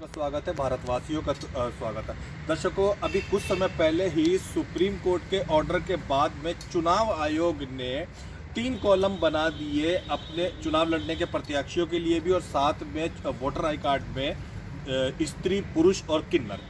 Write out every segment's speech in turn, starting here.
स्वागत है, भारतवासियों का स्वागत है। दर्शकों, अभी कुछ समय पहले ही सुप्रीम कोर्ट के ऑर्डर के बाद में चुनाव आयोग ने 3 कॉलम बना दिए अपने चुनाव लड़ने के प्रत्याशियों के लिए भी, और साथ में वोटर आई कार्ड में स्त्री, पुरुष और किन्नर।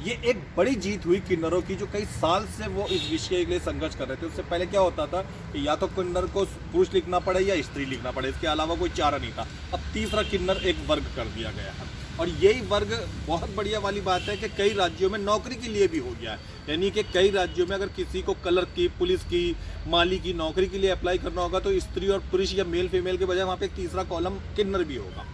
ये एक बड़ी जीत हुई किन्नरों की, जो कई साल से वो इस विषय के लिए संघर्ष कर रहे थे। उससे पहले क्या होता था कि या तो किन्नर को पुरुष लिखना पड़े या स्त्री लिखना पड़े, इसके अलावा कोई चारा नहीं था। अब तीसरा किन्नर एक वर्ग कर दिया गया है, और यही वर्ग बहुत बढ़िया वाली बात है कि कई राज्यों में नौकरी के लिए भी हो गया है। यानी कि कई राज्यों में अगर किसी को क्लर्क की, पुलिस की, माली की नौकरी के लिए अप्लाई करना होगा तो स्त्री और पुरुष या मेल फीमेल के बजाय वहाँ पे एक तीसरा कॉलम किन्नर भी होगा।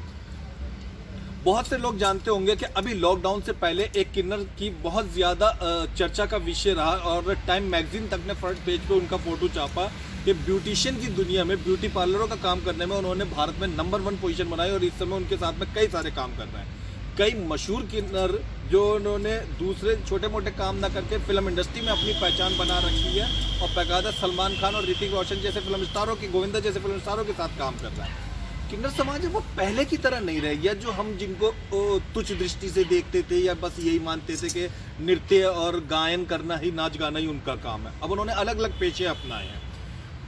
बहुत से लोग जानते होंगे कि अभी लॉकडाउन से पहले एक किन्नर की बहुत ज़्यादा चर्चा का विषय रहा, और टाइम मैगजीन तक ने फ्रंट पेज पे उनका फोटो छापा कि ब्यूटिशियन की दुनिया में, ब्यूटी पार्लरों का काम करने में उन्होंने भारत में नंबर 1 पोजीशन बनाई, और इस समय उनके साथ में कई सारे काम कर रहे हैं। कई मशहूर किन्नर जो उन्होंने दूसरे छोटे मोटे काम ना करके फिल्म इंडस्ट्री में अपनी पहचान बना रखी है, और बाकायदा सलमान खान और ऋतिक रोशन जैसे फिल्म स्टारों की, गोविंदा जैसे फिल्म स्टारों के साथ काम कर रहा है। किन्नर समाज है वो पहले की तरह नहीं रह गया, जो हम जिनको तुच्छ दृष्टि से देखते थे या बस यही मानते थे कि नृत्य और गायन करना ही, नाच गाना ही उनका काम है। अब उन्होंने अलग अलग पेशे अपनाए हैं।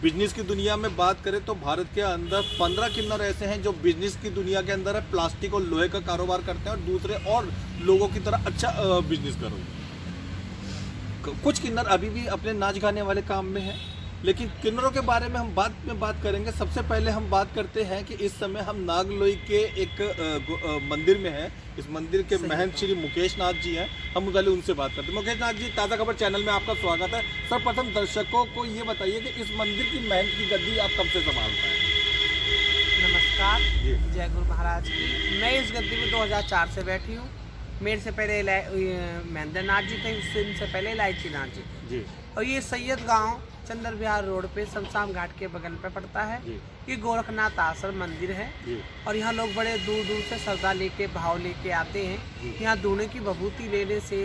बिजनेस की दुनिया में बात करें तो भारत के अंदर 15 किन्नर ऐसे हैं जो बिजनेस की दुनिया के अंदर है, प्लास्टिक और लोहे का कारोबार करते हैं, और दूसरे और लोगों की तरह अच्छा बिजनेस कर रहे हैं। कुछ किन्नर अभी भी अपने नाच गाने वाले काम में हैं, लेकिन किन्नरों के बारे में हम बाद में बात करेंगे। सबसे पहले हम बात करते हैं कि इस समय हम नागलोई के एक मंदिर में हैं। इस मंदिर के महंत श्री मुकेश नाथ जी हैं। हम पहले उनसे बात करते हैं। मुकेश नाथ जी, ताज़ा खबर चैनल में आपका स्वागत है। सर्वप्रथम दर्शकों को ये बताइए कि इस मंदिर की महंत की गद्दी आप कब से संभालते हैं? नमस्कार, जय गुरु महाराज की। मैं इस गद्दी में 2004 से बैठी हूँ। मेरे से पहले महेंद्र नाथ जी थे, इनसे पहले इलायची नाथ जी। और ये सैयद गांव चंदर विहार रोड पे शमशान घाट के बगल पे पड़ता है। ये गोरखनाथ आश्रम मंदिर है, और यहाँ लोग बड़े दूर दूर से श्रद्धा लेके, भाव लेके आते हैं। यहाँ दूने की विभूति लेने से,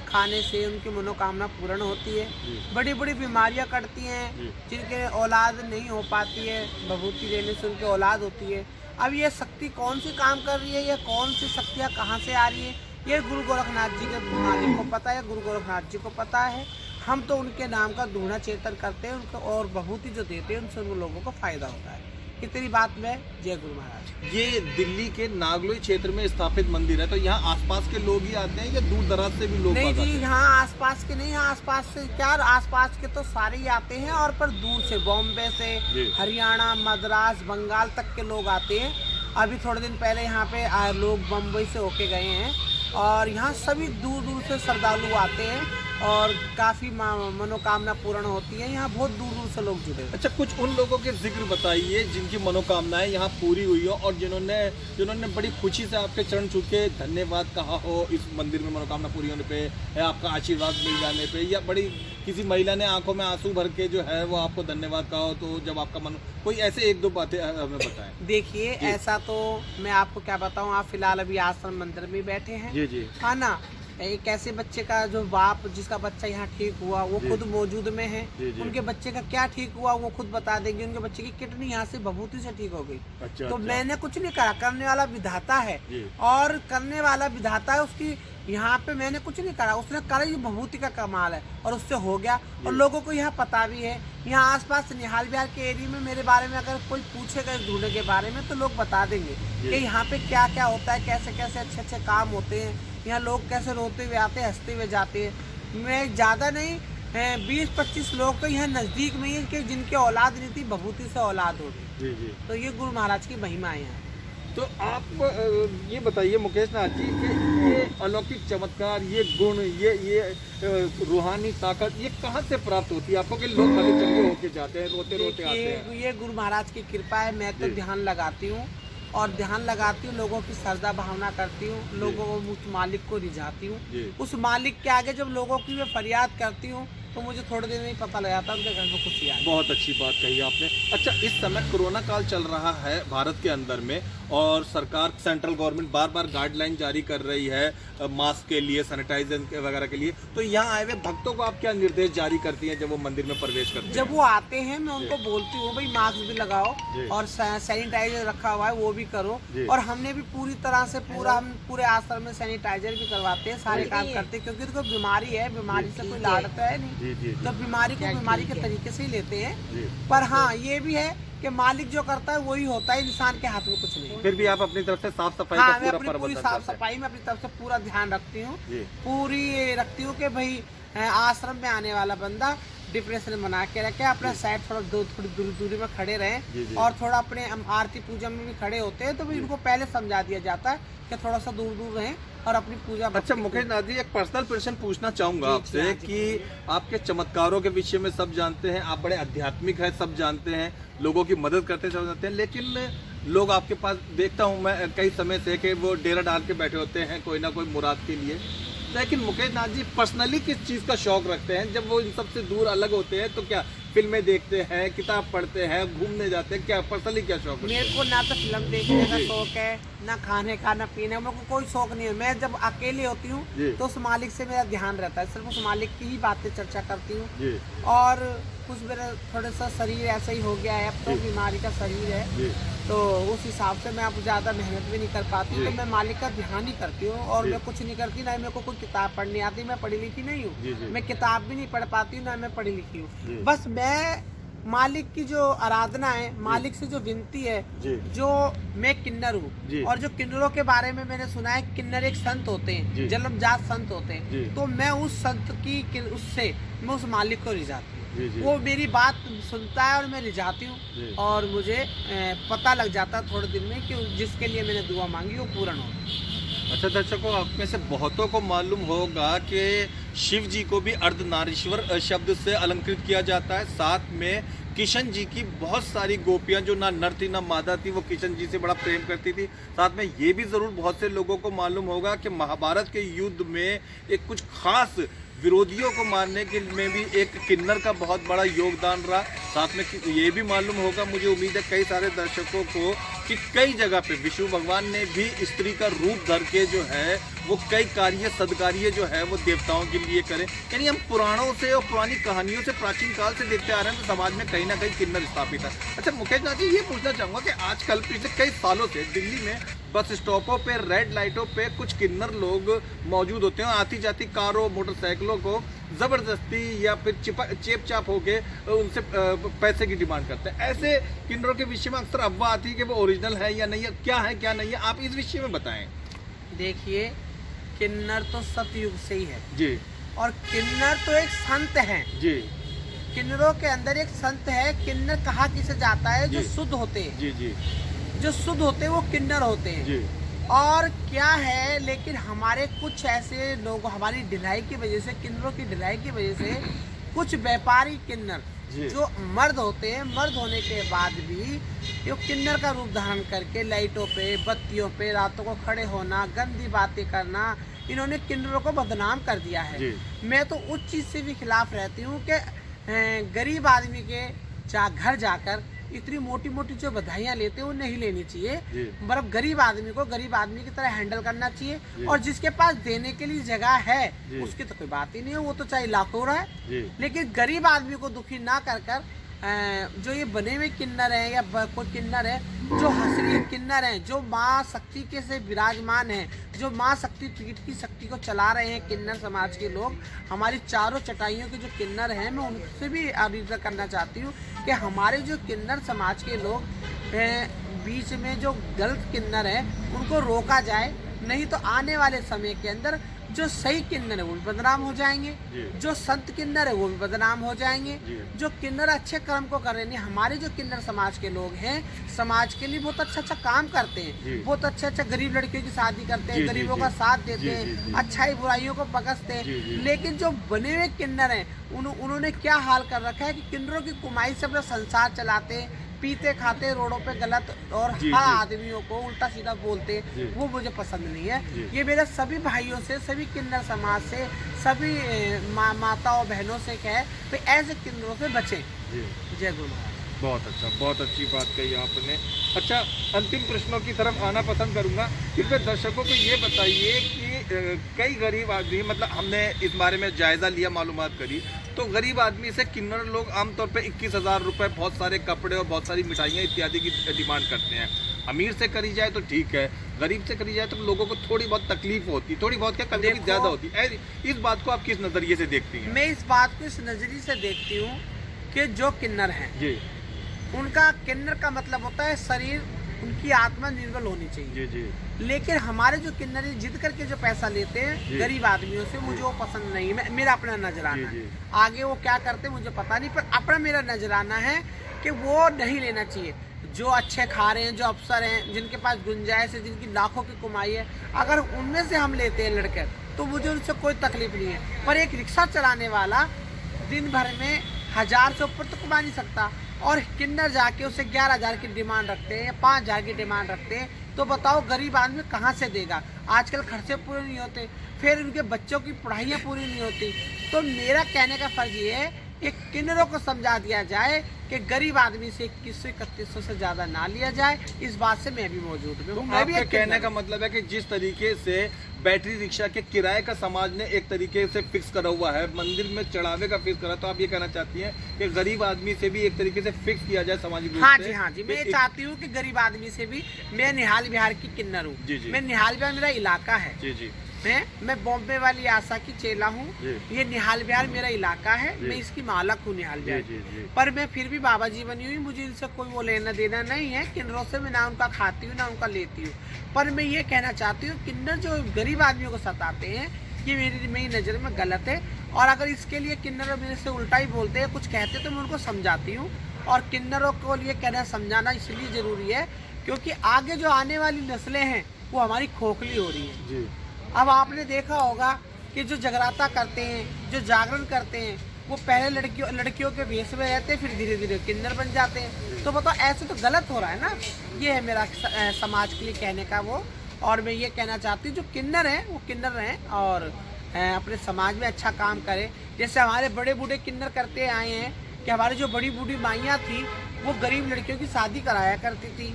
खाने से उनकी मनोकामना पूर्ण होती है। बड़ी बड़ी बीमारियाँ कटती हैं, जिनके औलाद नहीं हो पाती है, विभूति लेने से उनकी औलाद होती है। अब ये शक्ति कौन सी काम कर रही है, या कौन सी शक्तियाँ कहाँ से आ रही है, ये गुरु गोरखनाथ जी के मालिक को पता है, गुरु गोरखनाथ जी को पता है। हम तो उनके नाम का दूना चेतन करते हैं उनको, और विभूति जो देते हैं उनसे उन लोगों को फायदा होता है। इतनी बात में जय गुरु महाराज। ये दिल्ली के नागलोई क्षेत्र में स्थापित मंदिर है, तो यहाँ आसपास के लोग ही आते हैं या दूर दराज से भी लोग? नहीं जी, यहाँ आसपास के नहीं, यहाँ आसपास से क्या, आसपास के तो सारे ही आते हैं, और पर दूर से, बॉम्बे से, हरियाणा, मद्रास, बंगाल तक के लोग आते हैं। अभी थोड़े दिन पहले यहाँ पे लोग बम्बई से होके गए हैं, और यहाँ सभी दूर दूर से श्रद्धालु आते हैं, और काफ़ी मनोकामना पूर्ण होती है। यहाँ बहुत दूर दूर से लोग जुड़े हैं। अच्छा, कुछ उन लोगों के जिक्र बताइए जिनकी मनोकामनाएं यहाँ पूरी हुई हो, और जिन्होंने बड़ी खुशी से आपके चरण छू के धन्यवाद कहा हो इस मंदिर में मनोकामना पूरी होने पे, या आपका आशीर्वाद मिल जाने पे, या बड़ी किसी महिला ने आंखों में आंसू भर के जो है वो आपको धन्यवाद कहा हो, तो जब आपका मन, कोई ऐसे 1-2 बातें हमें बताएं। देखिए, ऐसा तो मैं आपको क्या बताऊँ, आप फिलहाल अभी आश्रम मंदिर में बैठे हैं, जी, हाँ ना। एक ऐसे बच्चे का जो बाप, जिसका बच्चा यहाँ ठीक हुआ, वो खुद मौजूद में है। उनके बच्चे का क्या ठीक हुआ वो खुद बता देंगे। उनके बच्चे की किडनी यहाँ से विभूति से ठीक हो गई। तो मैंने कुछ नहीं करा, करने वाला विधाता है, और करने वाला विधाता है उसकी। यहाँ पे मैंने कुछ नहीं करा, उसने करा, ये विभूति का कमाल है, और उससे हो गया। और लोगों को यहाँ पता भी है। यहाँ आसपास निहाल विहार के एरिया में मेरे बारे में अगर कोई पूछेगा इस ढूंढने के बारे में, तो लोग बता देंगे कि यहाँ पे क्या क्या होता है, कैसे कैसे अच्छे अच्छे काम होते हैं। यहाँ लोग कैसे रोते हुए आते हैं, हंसते हुए जाते हैं। मैं ज़्यादा नहीं, 20-25 लोग तो यहाँ नज़दीक में ही कि जिनकी औलाद नहीं थी, विभूति से औलाद हो गई। तो ये गुरु महाराज की महिमा है यहाँ। तो आप ये बताइए मुकेश नाथ जी कि ये अलौकिक चमत्कार, ये गुण, ये रूहानी ताकत, ये कहाँ से प्राप्त होती है आपको कि लोग खाली चंगे होके जाते हैं, रोते रोते आते हैं? ये गुरु महाराज की कृपा है। मैं तो ध्यान लगाती हूँ, और ध्यान लगाती हूँ, लोगों की श्रद्धा भावना करती हूँ, लोगों को, उस मालिक को रिझाती हूँ। उस मालिक के आगे जब लोगों की मैं फरियाद करती हूँ, तो मुझे थोड़े दिन में ही पता लगा था उनके घर में खुशी आई। बहुत अच्छी बात कही आपने। अच्छा, इस समय कोरोना काल चल रहा है भारत के अंदर में, और सरकार सेंट्रल गवर्नमेंट बार बार गाइडलाइन जारी कर रही है मास्क के लिए, सैनिटाइजर वगैरह के लिए, तो यहाँ आए हुए भक्तों को आप क्या निर्देश जारी करती हैं जब वो मंदिर में प्रवेश करते हैं? जब वो आते हैं मैं उनको बोलती हूँ भाई मास्क भी लगाओ और सैनिटाइजर रखा हुआ है वो भी करो, और हमने भी पूरी तरह से हम पूरे आश्रम में सैनिटाइजर भी करवाते हैं, सारे काम करते हैं, क्योंकि देखो बीमारी है, बीमारी से कोई लाड़ता है नहीं, तो बीमारी को बीमारी के तरीके से ही लेते हैं। पर हाँ ये भी है कि मालिक जो करता है वही होता है, इंसान के हाथ में कुछ नहीं। फिर भी आप अपनी तरफ से साफ सफाई हाँ, का मैं पूरा अपनी पूरी प्रबंधन साफ करते हैं। सफाई में अपनी तरफ से पूरा ध्यान रखती हूँ, पूरी रखती हूँ कि भाई आश्रम में आने वाला बंदा डिप्रेशन बना के रखे, अपना साइड थोड़ी दूरी में खड़े रहें, और थोड़ा अपने आरती पूजा में भी खड़े होते हैं तो भी इनको पहले समझा दिया जाता है कि थोड़ा सा दूर दूर रहें और अपनी पूजा। अच्छा मुकेश नाथ जी, एक पर्सनल प्रश्न पूछना चाहूंगा आपसे कि आपके चमत्कारों के विषय में सब जानते हैं, आप बड़े आध्यात्मिक हैं, सब जानते हैं, लोगों की मदद करते हैं, सब जानते हैं, लेकिन लोग आपके पास देखता हूं मैं कई समय से कि वो डेरा डाल के बैठे होते हैं कोई ना कोई मुराद के लिए, लेकिन मुकेश नाथ जी पर्सनली किस चीज़ का शौक रखते हैं जब वो इन सबसे दूर अलग होते हैं? तो क्या फिल्में देखते हैं, किताब पढ़ते हैं, घूमने जाते हैं, क्या पर्सनली क्या शौक है? मेरे को ना तो फिल्म देखने का शौक है, ना खाने का, ना पीने का, मेरे को कोई शौक नहीं है। मैं जब अकेली होती हूँ तो उस मालिक से मेरा ध्यान रहता है, सिर्फ उस मालिक की ही बातें चर्चा करती हूँ, और कुछ मेरा थोड़ा सा शरीर ऐसा ही हो गया है, अब तो बीमारी का शरीर है, तो उस हिसाब से मैं अब ज़्यादा मेहनत भी नहीं कर पाती, तो मैं मालिक का ध्यान ही करती हूँ, और मैं कुछ नहीं करती, ना मेरे को कोई किताब पढ़नी आती, मैं पढ़ी लिखी नहीं हूँ, मैं किताब भी नहीं पढ़ पाती हूँ, ना मैं पढ़ी लिखी हूँ, बस मैं मालिक की जो आराधना है, मालिक से जो विनती है, जो मैं किन्नर हूँ, और जो किन्नरों के बारे में मैंने सुना है, किन्नर एक संत होते हैं, जन्मजात संत होते हैं, तो मैं उस संत की उससे मैं उस मालिक को रिझाती हूँ, वो मेरी बात सुनता है और मैं रिझाती हूँ, और मुझे पता लग जाता है थोड़े दिन में कि जिसके लिए मैंने दुआ मांगी वो पूर्ण हो। अच्छा दर्शकों, आप में से बहुतों को मालूम होगा कि शिव जी को भी अर्धनारीश्वर शब्द से अलंकृत किया जाता है, साथ में किशन जी की बहुत सारी गोपियां जो ना नर थी ना मादा थी, वो किशन जी से बड़ा प्रेम करती थी। साथ में ये भी ज़रूर बहुत से लोगों को मालूम होगा कि महाभारत के युद्ध में एक कुछ खास विरोधियों को मारने के में भी एक किन्नर का बहुत बड़ा योगदान रहा। साथ में ये भी मालूम होगा, मुझे उम्मीद है कई सारे दर्शकों को, कि कई जगह पे विष्णु भगवान ने भी स्त्री का रूप धर के जो है वो कई कार्य सदकार्य जो है वो देवताओं के लिए करें। यानी हम पुराणों से और पुरानी कहानियों से, प्राचीन काल से देखते आ रहे हैं, तो समाज में कहीं ना कहीं किन्नर स्थापित है। अच्छा मुकेश नाथ जी, ये पूछना चाहूँगा कि आजकल पिछले कई सालों से दिल्ली में बस स्टॉपों पे, रेड लाइटों पे कुछ किन्नर लोग मौजूद होते हैं, आती जाती कारों मोटरसाइकिलों को ज़बरदस्ती या फिर चेप चाप होके उनसे पैसे की डिमांड करते हैं। ऐसे किन्नरों के विषय में अक्सर अफवाह आती है कि वो ओरिजिनल है या नहीं है, क्या है क्या नहीं है, आप इस विषय में बताएं। देखिए, किन्नर तो सतयुग से ही है जी, और किन्नर तो एक संत है जी, किन्नरों के अंदर एक संत है। किन्नर कहा किसे जाता है? जो शुद्ध होते हैं, जी जी, जो शुद्ध होते हैं वो किन्नर होते हैं जी। और क्या है, लेकिन हमारे कुछ ऐसे लोग, हमारी ढिलाई की वजह से, किन्नरों की ढिलाई की वजह से, कुछ व्यापारी किन्नर जो मर्द होते हैं, मर्द होने के बाद भी ये किन्नर का रूप धारण करके लाइटों पे, बत्तियों पे रातों को खड़े होना, गंदी बातें करना, इन्होंने किन्नरों को बदनाम कर दिया है। मैं तो उस चीज़ से भी खिलाफ रहती हूँ कि गरीब आदमी के घर जाकर इतनी मोटी मोटी जो बधाइयाँ लेते हैं वो नहीं लेनी चाहिए। मतलब गरीब आदमी को गरीब आदमी की तरह हैंडल करना चाहिए, और जिसके पास देने के लिए जगह है उसकी तो कोई बात ही नहीं है, वो तो चाहे लाखों रहे, लेकिन गरीब आदमी को दुखी ना कर कर जो ये बने हुए किन्नर हैं या कोई किन्नर है, जो असली किन्नर हैं, जो माँ शक्ति के से विराजमान हैं, जो माँ शक्ति पीठ की शक्ति को चला रहे हैं, किन्नर समाज के लोग, हमारी चारों चटाइयों के जो किन्नर हैं, मैं उनसे भी आग्रह करना चाहती हूँ कि हमारे जो किन्नर समाज के लोग बीच में जो गलत किन्नर हैं उनको रोका जाए, नहीं तो आने वाले समय के अंदर जो सही किन्नर है वो भी बदनाम हो जाएंगे, जो संत किन्नर है वो भी बदनाम हो जाएंगे, जो किन्नर अच्छे कर्म को कर रहे हैं। हमारे जो किन्नर समाज के लोग हैं, समाज के लिए बहुत अच्छा अच्छा काम करते हैं, बहुत अच्छे अच्छा गरीब लड़कियों की शादी करते हैं, गरीबों का साथ देते हैं, अच्छाई बुराइयों को बख्शते हैं। लेकिन जो बने हुए किन्नर हैं उन्होंने क्या हाल कर रखा है कि किन्नरों की कमाई से अपना संसार चलाते हैं, पीते खाते रोडों पे गलत और जी, हर जी। आदमियों को उल्टा सीधा बोलते, जी। वो मुझे पसंद नहीं है। जी। ये मेरे सभी भाइयों से, सभी किन्नर समाज से, सभी माताओं बहनों से कहे तो ऐसे किन्नरों से बचें। जी, जय गुरु महाराज। बहुत अच्छा, बहुत अच्छी बात कही आपने। अच्छा, अंतिम प्रश्नों की तरफ आना पसंद करूंगा। कृपया दर्शकों को ये बताइए कि कई गरीब आदमी, मतलब हमने इस बारे में जायज़ा लिया, मालूमात करी, तो गरीब आदमी से किन्नर लोग आमतौर पे 21,000 रुपये, बहुत सारे कपड़े और बहुत सारी मिठाइयाँ इत्यादि की डिमांड करते हैं। अमीर से करी जाए तो ठीक है, गरीब से करी जाए तो लोगों को थोड़ी बहुत तकलीफ होती है, थोड़ी बहुत क्या कभी देखो, ज़्यादा होती है। इस बात को आप किस नज़रिए से देखती हैं? मैं इस बात को इस नज़रिए से देखती हूँ कि जो किन्नर हैं, जी उनका किन्नर का मतलब होता है शरीर, उनकी आत्मा निर्मल होनी चाहिए। जी जी लेकिन हमारे जो किन्नर जिद करके जो पैसा लेते जी। हैं गरीब आदमियों से, मुझे वो पसंद नहीं है। मेरा अपना नजराना जी, जी। है। आगे वो क्या करते हैं मुझे पता नहीं, पर अपना मेरा नजराना है कि वो नहीं लेना चाहिए। जो अच्छे खा रहे हैं, जो अफसर हैं, जिनके पास गुंजाइश है, जिनकी लाखों की कमाई है, अगर उनमें से हम लेते हैं लड़के तो मुझे उनसे कोई तकलीफ नहीं है। पर एक रिक्शा चलाने वाला दिन भर में 1000 से ऊपर तो कमा नहीं सकता, और किन्नर जाके उसे 11,000 की डिमांड रखते हैं या 5,000 की डिमांड रखते हैं, तो बताओ गरीब आदमी कहाँ से देगा? आजकल खर्चे पूरे नहीं होते, फिर उनके बच्चों की पढ़ाइयाँ पूरी नहीं होती। तो मेरा कहने का फर्ज ये है, एक किन्नरों को समझा दिया जाए कि गरीब आदमी से 2100-3100 से ज़्यादा ना लिया जाए। इस बात से मैं भी मौजूद हूँ। मैं भी आपके एक कहने किन्नर का हूँ। मतलब है कि जिस तरीके से बैटरी रिक्शा के किराए का समाज ने एक तरीके से फिक्स करा हुआ है, मंदिर में चढ़ावे का फिक्स करा, तो आप ये कहना चाहती हैं कि गरीब आदमी से भी एक तरीके से फिक्स किया जाए सामाजिक रूप हाँ से? जी, हाँ जी, मैं ये कि- चाहती हूँ कि गरीब आदमी से भी, मैं निहाल बिहार की किन्नर हूँ। जी, जी। मैं निहाल बिहार मेरा इलाका है। जी जी मैं बॉम्बे वाली आशा की चेला हूँ। जी। ये निहाल बिहार मेरा इलाका है, जी। मैं इसकी मालक हूँ निहाल बिहार जी, जी, जी। पर मैं फिर भी बाबा जी बनी हुई, मुझे इनसे कोई वो लेना देना नहीं है। किन्नरों से मैं ना उनका खाती हूँ ना उनका लेती हूँ। पर मैं ये कहना चाहती हूँ, किन्नर जो गरीब आदमियों को सताते हैं, ये मेरी नज़र में गलत है। और अगर इसके लिए किन्नर मेरे से उल्टा ही बोलते हैं, कुछ कहते हैं, तो मैं उनको समझाती हूँ। और किन्नरों को लिए कहना समझाना इसलिए ज़रूरी है क्योंकि आगे जो आने वाली नस्लें हैं वो हमारी खोखली हो रही है। जी अब आपने देखा होगा कि जो जगराता करते हैं, जो जागरण करते हैं, वो पहले लड़कियों के वेश में रहते हैं, फिर धीरे धीरे किन्नर बन जाते हैं। तो बताओ, ऐसे तो गलत हो रहा है ना। ये है मेरा समाज के लिए कहने का वो। और मैं ये कहना चाहती हूँ, जो किन्नर हैं वो किन्नर रहें और अपने समाज में अच्छा काम करें। जैसे हमारे बड़े बूढ़े किन्नर करते आए हैं कि हमारी जो बड़ी बूढ़ी माइयाँ थी वो गरीब लड़कियों की शादी कराया करती थी,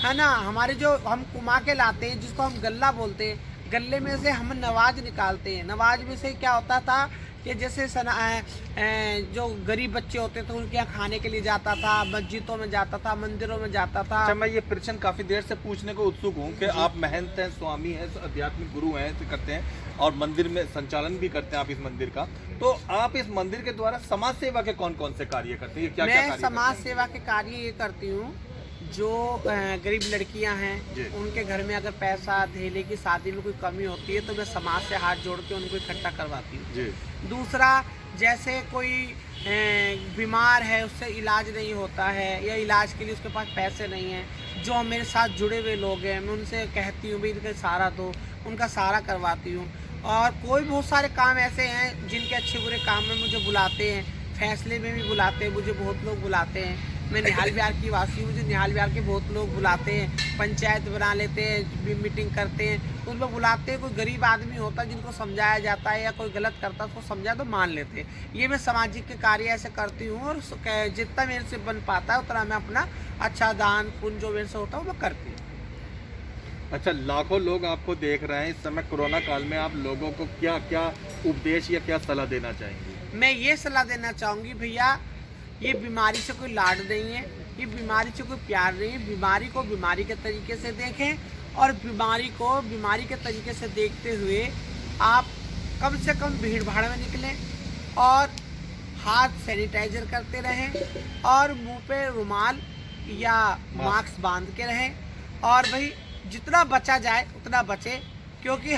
है ना। हमारे जो हम कुमा के लाते हैं, जिसको हम गल्ला बोलते हैं, गले में से हम नवाज निकालते हैं। नवाज में से क्या होता था कि जैसे जो गरीब बच्चे होते थे उनके यहाँ खाने के लिए जाता था, मस्जिदों में जाता था, मंदिरों में जाता था। अच्छा, मैं ये प्रश्न काफी देर से पूछने को उत्सुक हूँ कि आप महंत हैं, स्वामी हैं, आध्यात्मिक गुरु हैं, तो करते हैं और मंदिर में संचालन भी करते हैं आप इस मंदिर का। तो आप इस मंदिर के द्वारा समाज सेवा के कौन कौन से कार्य करते हैं? क्या क्या मैं कार्य समाज करते हैं? सेवा के कार्य ये करती हूँ, जो गरीब लड़कियां जी। हैं, उनके घर में अगर पैसा धेले की शादी में कोई कमी होती है तो मैं समाज से हाथ जोड़ के उनको इकट्ठा करवाती हूँ। जी दूसरा, जैसे कोई बीमार है, उससे इलाज नहीं होता है या इलाज के लिए उसके पास पैसे नहीं हैं, जो मेरे साथ जुड़े हुए लोग हैं, मैं उनसे कहती हूँ भाई इनका सहारा दो, उनका सहारा करवाती हूँ। और कोई बहुत सारे काम ऐसे हैं जिनके अच्छे बुरे काम में मुझे बुलाते हैं, फैसले में भी बुलाते हैं, मुझे बहुत लोग बुलाते हैं। मैं निहाल बिहार की वासी हूँ, मुझे निहाल बिहार के बहुत लोग बुलाते हैं, पंचायत बना लेते हैं, मीटिंग करते हैं, उनको बुलाते हैं। कोई गरीब आदमी होता है जिनको समझाया जाता है या कोई गलत करता है उसको समझाया तो मान लेते हैं। ये मैं सामाजिक के कार्य ऐसे करती हूँ और जितना मेरे से बन पाता है उतना मैं अपना अच्छा दान पुण्य जो मेरे से होता है वो करती हूँ। अच्छा, लाखों लोग आपको देख रहे हैं इस समय कोरोना काल में, आप लोगों को क्या क्या उपदेश या क्या सलाह देना चाहेंगे? मैं ये सलाह देना चाहूँगी, भैया ये बीमारी से कोई लाड नहीं है, ये बीमारी से कोई प्यार नहीं है। बीमारी को बीमारी के तरीके से देखें और बीमारी को बीमारी के तरीके से देखते हुए आप कम से कम भीड़ भाड़ में निकलें और हाथ सैनिटाइजर करते रहें और मुंह पे रुमाल या मास्क बांध के रहें। और भाई जितना बचा जाए उतना बचे, क्योंकि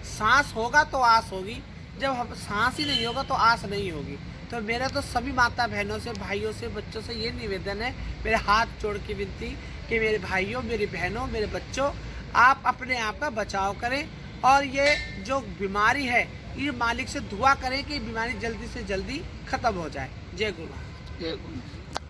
सांस होगा तो आस होगी, जब हम सांस ही नहीं होगा तो आस नहीं होगी। तो मेरा तो सभी माता बहनों से, भाइयों से, बच्चों से ये निवेदन है, मेरे हाथ जोड़ के विनती कि मेरे भाइयों, मेरी बहनों, मेरे बच्चों, आप अपने आप का बचाव करें और ये जो बीमारी है ये मालिक से दुआ करें कि बीमारी जल्दी से जल्दी खत्म हो जाए। जय गुरु। जय गुरु।